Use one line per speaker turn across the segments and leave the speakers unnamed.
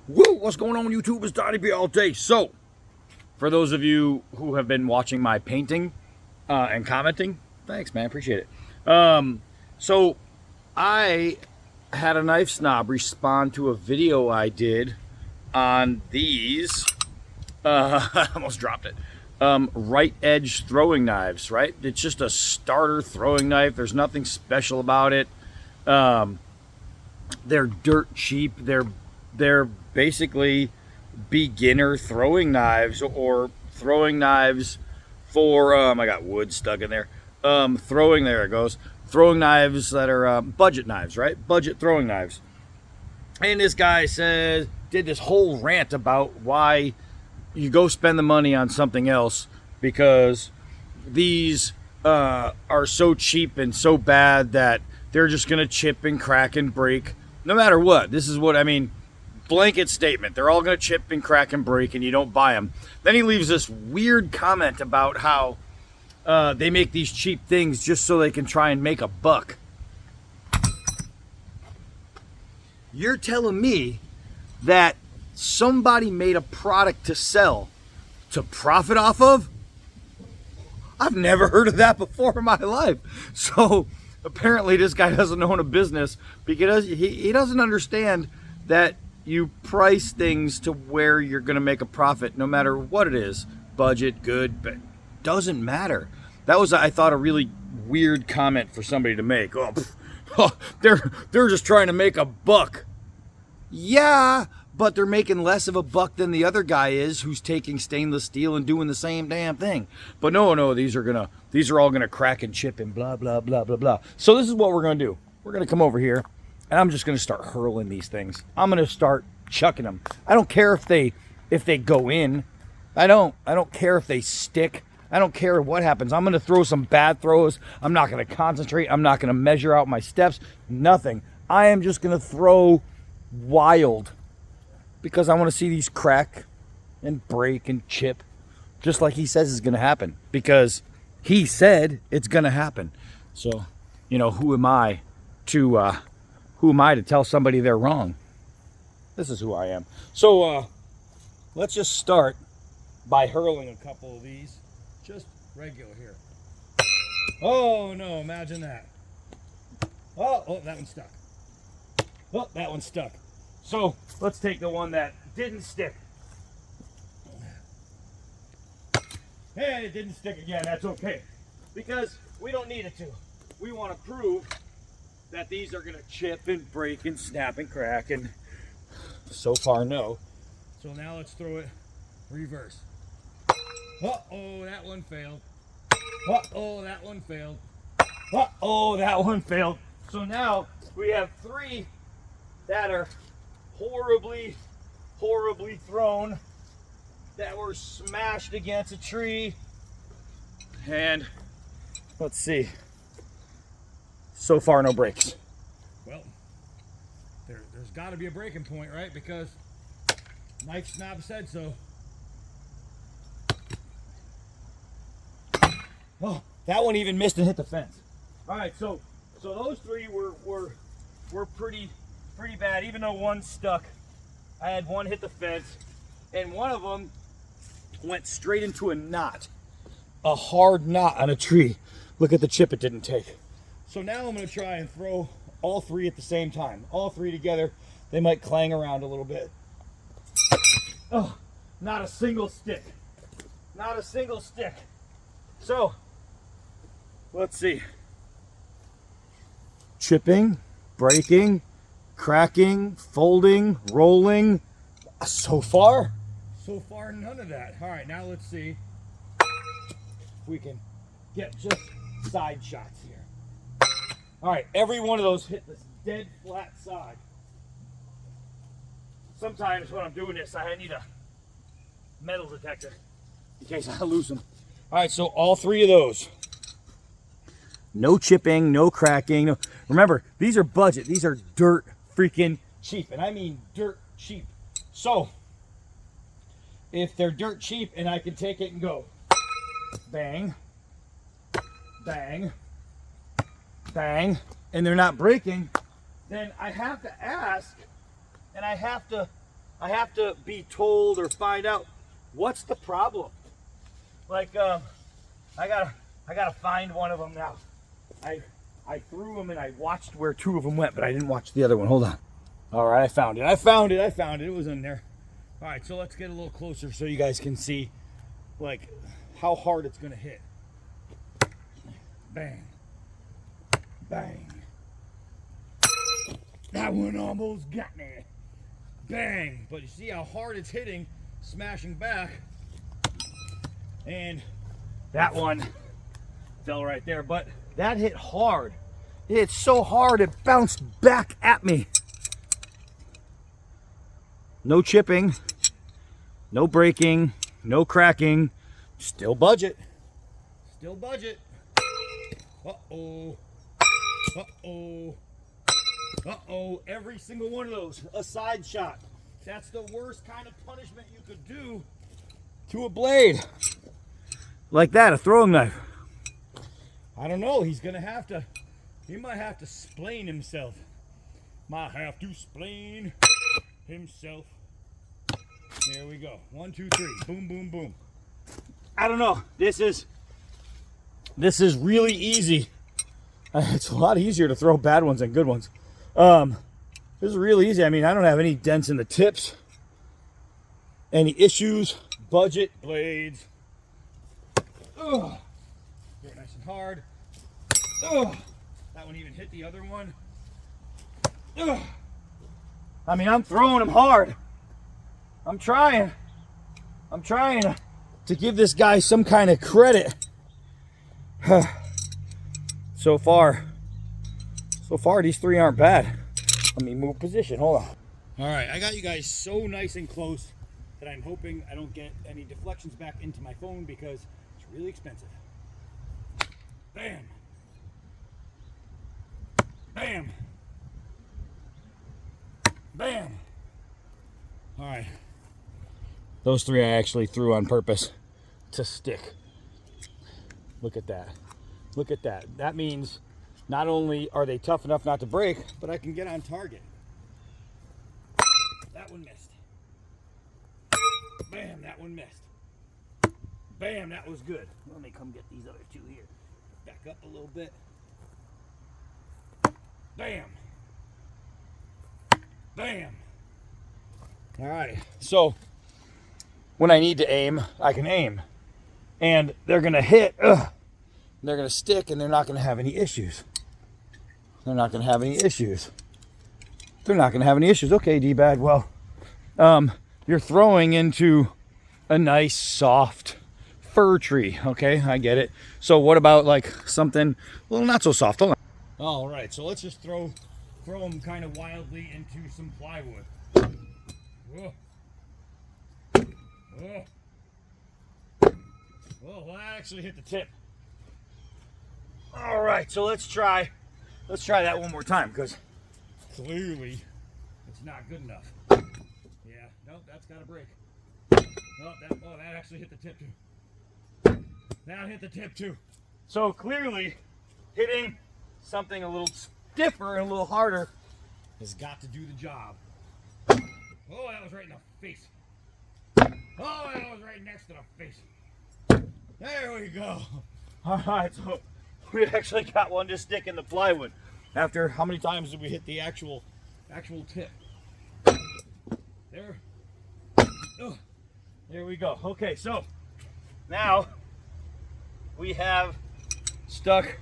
Woo! What's going on, YouTube? It's Donnie B all day. So, for those of you who have been watching my painting and commenting, thanks, man. Appreciate it. So, I had a knife snob respond to a video I did on these. I almost dropped it. Right edge throwing knives, right? It's just a starter throwing knife. There's nothing special about it. They're dirt cheap. They're basically beginner throwing knives or throwing knives for I got wood stuck in there. There it goes. Throwing knives that are budget knives, right? Budget throwing knives. And this guy did this whole rant about why you go spend the money on something else because these are so cheap and so bad that they're just gonna chip and crack and break no matter what. This is what I mean. Blanket statement. They're all gonna chip and crack and break, and you don't buy them. Then he leaves this weird comment about how they make these cheap things just so they can try and make a buck. You're telling me that somebody made a product to sell to profit off of? I've never heard of that before in my life. So apparently this guy doesn't own a business because he doesn't understand that you price things to where you're going to make a profit no matter what it is. Budget, good, but doesn't matter. That was, I thought, a really weird comment for somebody to make. They're just trying to make a buck. Yeah, but they're making less of a buck than the other guy is who's taking stainless steel and doing the same damn thing. But no, these are all gonna crack and chip and blah blah blah blah blah. So this is what we're gonna do. We're gonna come over here and I'm just gonna start hurling these things. I'm gonna start chucking them. I don't care if they go in. I don't care if they stick. I don't care what happens. I'm gonna throw some bad throws. I'm not gonna concentrate. I'm not gonna measure out my steps. Nothing. I am just gonna throw wild. Because I want to see these crack and break and chip just like he says is going to happen. Because he said it's going to happen. So, who am I to tell somebody they're wrong? This is who I am. So, let's just start by hurling a couple of these. Just regular here. Oh, no, imagine that. Oh, that one's stuck. Oh, that one's stuck. So let's take the one that didn't stick. Hey, it didn't stick again. That's okay. Because we don't need it to. We want to prove that these are going to chip and break and snap and crack. And so far, no. So now let's throw it reverse. Uh-oh, that one failed. Uh-oh, that one failed. Uh-oh, that one failed. So now we have three that are horribly thrown, that were smashed against a tree. And let's see, so far no breaks. Well, there's got to be a breaking point, right? Because Knife Snob said so. Oh, that one even missed and hit the fence. All right, so those three were pretty bad, even though one stuck. I had one hit the fence, and one of them went straight into a knot, a hard knot on a tree. Look at the chip it didn't take. So now I'm going to try and throw all three at the same time. All three together, they might clang around a little bit. Oh, not a single stick. Not a single stick. So, let's see. Chipping, breaking, cracking, folding, rolling. So far, none of that. All right, now let's see if we can get just side shots here. All right, every one of those hit this dead flat side. Sometimes when I'm doing this, I need a metal detector in case I lose them. All right, so all three of those. No chipping, no cracking. No. Remember, these are budget. These are dirt freaking cheap, and I mean dirt cheap. So if they're dirt cheap and I can take it and go bang, bang, bang, and they're not breaking, then I have to ask, and I have to I have to be told or find out what's the problem. Like, I gotta find one of them now. I threw them and I watched where 2 of them went, but I didn't watch the other one. Hold on. All right, I found it. It was in there. All right, so let's get a little closer so you guys can see, like, how hard it's gonna hit. Bang. Bang. That one almost got me. Bang. But you see how hard it's hitting, smashing back. And that one fell right there. But that hit hard. It hit so hard it bounced back at me. No chipping. No breaking. No cracking. Still budget. Still budget. Uh-oh. Uh-oh. Uh-oh. Every single one of those, a side shot. That's the worst kind of punishment you could do to a blade. Like that, a throwing knife. I don't know. He might have to splain himself. Might have to splain himself. There we go. 1, 2, 3. Boom, boom, boom. I don't know. This is really easy. It's a lot easier to throw bad ones than good ones. This is really easy. I mean, I don't have any dents in the tips. Any issues. Budget blades. Ugh. Get it nice and hard. Ugh. That one even hit the other one. Ugh. I mean, I'm throwing them hard. I'm trying to give this guy some kind of credit. So far, these 3 aren't bad. Let me move position. Hold on. All right, I got you guys so nice and close that I'm hoping I don't get any deflections back into my phone because it's really expensive. Bam. Bam. Bam. All right. Those 3 I actually threw on purpose to stick. Look at that. Look at that. That means not only are they tough enough not to break, but I can get on target. That one missed. Bam, that one missed. Bam, that was good. Let me come get these other 2 here. Back up a little bit. Bam. Bam. All right. So when I need to aim, I can aim. And they're going to hit. They're going to stick, and they're not going to have any issues. They're not going to have any issues. They're not going to have any issues. Okay, D-Bad. Well, you're throwing into a nice, soft fir tree. Okay, I get it. So what about like something a little not so soft? Hold on. All right, so let's just throw them kind of wildly into some plywood. Whoa. Whoa. Well, that actually hit the tip. All right, so let's try that one more time because clearly it's not good enough. Yeah, nope, that's got to break. Oh, that actually hit the tip too. That hit the tip too. So clearly, hitting something a little stiffer and a little harder has got to do the job. Oh, that was right in the face. Oh, that was right next to the face. There we go. All right, so we actually got one to stick in the plywood. After how many times did we hit the actual tip? There. Oh, there we go. Okay, so now we have stuck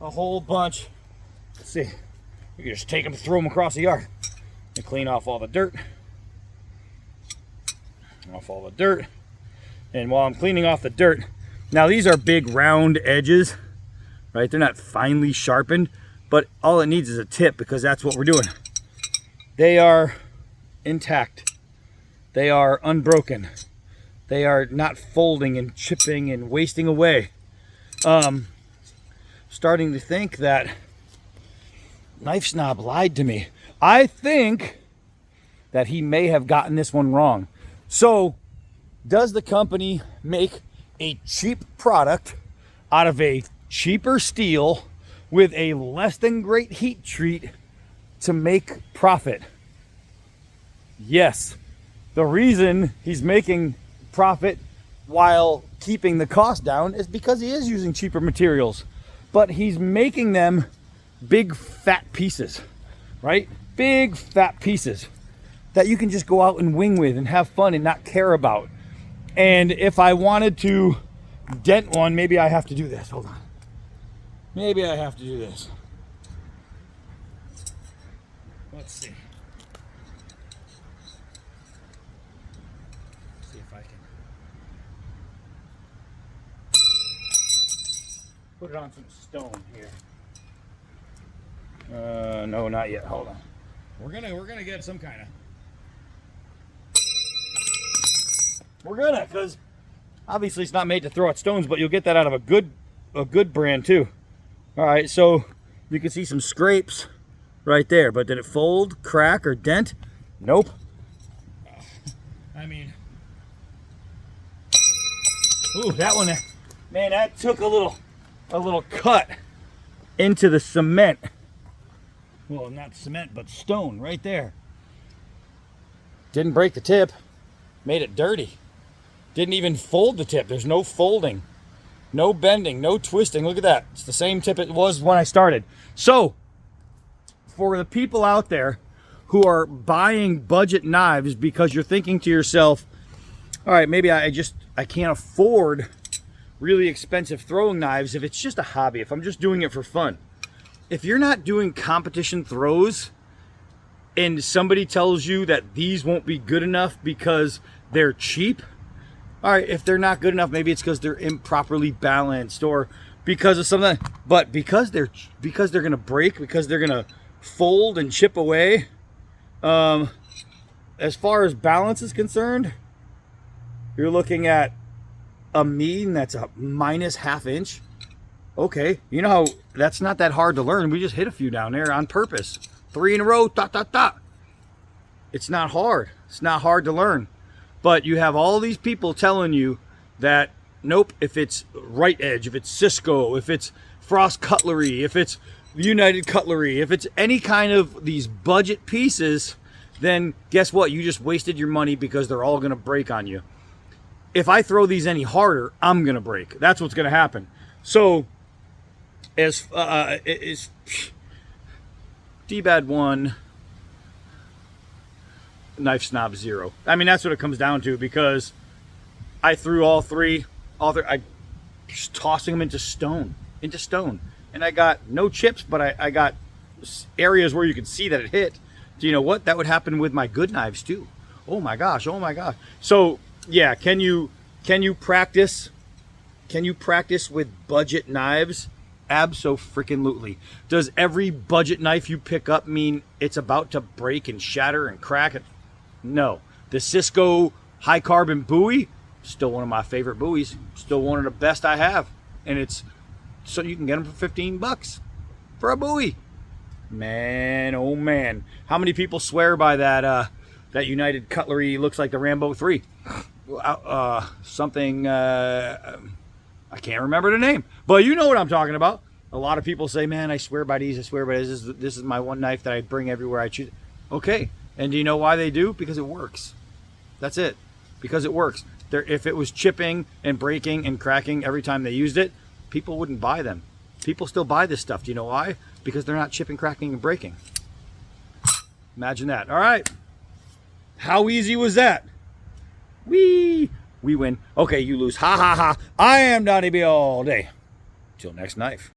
a whole bunch. Let's see. We can just take them, throw them across the yard, and clean off all the dirt. Off all the dirt. And while I'm cleaning off the dirt, now these are big round edges, right? They're not finely sharpened, but all it needs is a tip because that's what we're doing. They are intact. They are unbroken. They are not folding and chipping and wasting away. Starting to think that Knife Snob lied to me. I think that he may have gotten this one wrong. So, does the company make a cheap product out of a cheaper steel with a less than great heat treat to make profit? Yes, The reason he's making profit while keeping the cost down is because he is using cheaper materials, but he's making them big fat pieces, right? Big fat pieces that you can just go out and wing with and have fun and not care about. And if I wanted to dent one, maybe I have to do this. Hold on. Maybe I have to do this. Let's see. See if I can put it on some stone here. No, not yet. Hold on. We're gonna get some kind of. We're gonna, because obviously it's not made to throw at stones, but you'll get that out of a good brand too. All right, so you can see some scrapes right there, but did it fold, crack, or dent? Nope. I mean, ooh, that one, man, that took a little cut into the cement. Well, not cement, but stone right there. Didn't break the tip, made it dirty. Didn't even fold the tip. There's no folding, no bending, no twisting. Look at that. It's the same tip it was when I started. So, for the people out there who are buying budget knives because you're thinking to yourself, all right, maybe I can't afford really expensive throwing knives if it's just a hobby, if I'm just doing it for fun. If you're not doing competition throws and somebody tells you that these won't be good enough because they're cheap, all right, if they're not good enough, maybe it's because they're improperly balanced or because of something. But because they're gonna break, because they're gonna fold and chip away, as far as balance is concerned, you're looking at a mean that's a minus ½ inch. Okay, you know how that's not that hard to learn. We just hit a few down there on purpose. 3 in a row, dot, dot, dot. It's not hard. It's not hard to learn. But you have all these people telling you that, nope, if it's right edge, if it's Cisco, if it's Frost Cutlery, if it's United Cutlery, if it's any kind of these budget pieces, then guess what? You just wasted your money because they're all going to break on you. If I throw these any harder, I'm going to break. That's what's going to happen. So, as D-Bad 1, Knife Snob 0. I mean, that's what it comes down to, because I threw all three, I just tossing them into stone, and I got no chips, but I got areas where you could see that it hit. Do you know what? That would happen with my good knives too. Oh my gosh, oh my gosh. So yeah, can you practice? Can you practice with budget knives? Abso-freaking-lutely. Does every budget knife you pick up mean it's about to break and shatter and crack it? No. The Cisco high carbon Bowie, still one of my favorite Bowies, still one of the best I have, and it's so you can get them for 15 bucks for a Bowie. Man, oh man, how many people swear by that that United Cutlery looks like the Rambo 3? I can't remember the name, but you know what I'm talking about. A lot of people say, man, I swear by these, I swear by this. This is my one knife that I bring everywhere I choose. Okay, and do you know why they do? Because it works. That's it. Because it works. If it was chipping and breaking and cracking every time they used it, people wouldn't buy them. People still buy this stuff. Do you know why? Because they're not chipping, cracking, and breaking. Imagine that. All right. How easy was that? We win. Okay, you lose. Ha ha ha. I am Donnie B all day. Till next knife.